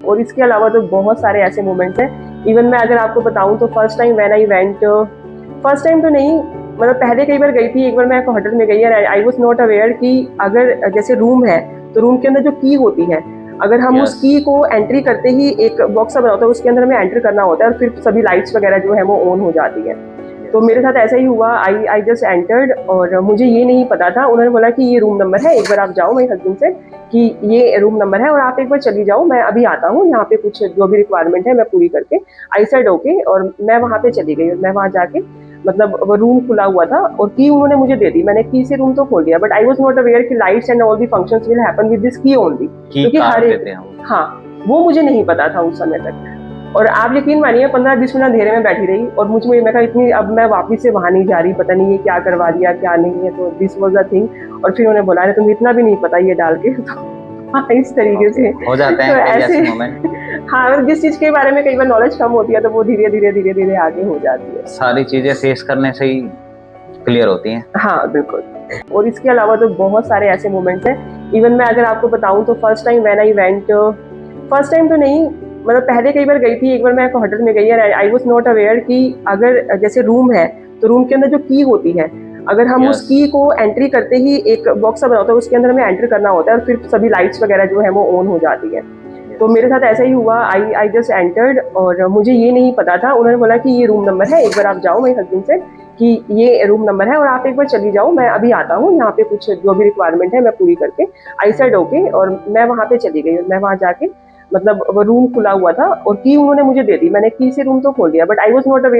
और इसके अलावा तो बहुत सारे ऐसे मोमेंट्स हैं। इवन मैं अगर आपको बताऊं तो first time when I went, first time तो नहीं, मतलब पहले कई बार गई थी। एक बार मैं एक होटल में गई और आई वाज नॉट अवेयर कि अगर जैसे रूम है तो रूम के अंदर जो की होती है, अगर हम उस की को एंट्री करते ही एक बॉक्स सा बना होता है, उसके अंदर हमें एंटर करना होता है और फिर सभी लाइट्स वगैरह जो है वो ऑन हो जाती है। तो मेरे साथ ऐसा ही हुआ। आई जस्ट एंटर्ड और मुझे ये नहीं पता था। उन्होंने बोला कि ये रूम नंबर है, एक बार आप जाओ मेरे हस्बैंड से कि ये रूम नंबर है और आप एक बार चली जाओ, मैं अभी आता हूँ, यहाँ पे कुछ जो भी रिक्वायरमेंट है मैं पूरी करके। आई सेड ओके, और मैं वहाँ पे चली गई और मैं वहाँ जाके मतलब वो रूम खुला हुआ था और की उन्होंने मुझे दे दी। मैंने की से रूम तो खोल दिया, but I was not aware कि lights and all the functions will happen with this key only, क्योंकि हर एक, हाँ, वो मुझे नहीं पता था उस समय तक। और आप यकीन मानिए 15-20 मिनट अंधेरे में बैठी रही और मुझे मैं कहा इतनी, अब मैं वापस से वहाँ नहीं जा रही, पता नहीं ये क्या करवा दिया क्या नहीं है। तो दिस वाज द थिंग। और फिर उन्होंने बोला तुम्हें इतना भी नहीं पता ये डाल के तो हाँ, इस तरीके से हो जाते हैं तो ऐसे मोमेंट। हाँ, और जिस चीज के बारे में कई बार नॉलेज कम होती है तो वो धीरे धीरे आगे हो जाती है। सारी चीजें फेस करने से ही क्लियर होती हैं। हाँ बिल्कुल। और इसके अलावा तो बहुत सारे ऐसे मोमेंट्स हैं। इवन मैं अगर आपको बताऊं तो first time when I went, first time तो नहीं, मतलब पहले कई बार गई थी। एक बार मैं एक होटल में गई और आई वाज नॉट अवेयर कि अगर जैसे रूम है तो रूम के अंदर जो की होती है, अगर हम उस की को एंट्री करते ही एक बॉक्स सा बना होता है, उसके अंदर हमें एंटर करना होता है और फिर सभी लाइट्स वगैरह जो है वो ऑन हो जाती है। तो मेरे साथ ऐसा ही हुआ। आई जस्ट एंटर्ड और मुझे ये नहीं पता था। उन्होंने बोला कि ये रूम नंबर है, एक बार आप जाओ मेरे हस्बैंड से कि ये रूम नंबर है और आप एक बार चली जाओ, मैं अभी आता हूँ, यहाँ पे कुछ जो भी रिक्वायरमेंट है मैं पूरी करके। आई सेड ओके, और मैं वहाँ पे चली गई और मैं वहाँ जाके मतलब वो रूम खुला हुआ था और की उन्होंने मुझे दे दी। मैंने की से रूम तो खोल दिया, but I was not aware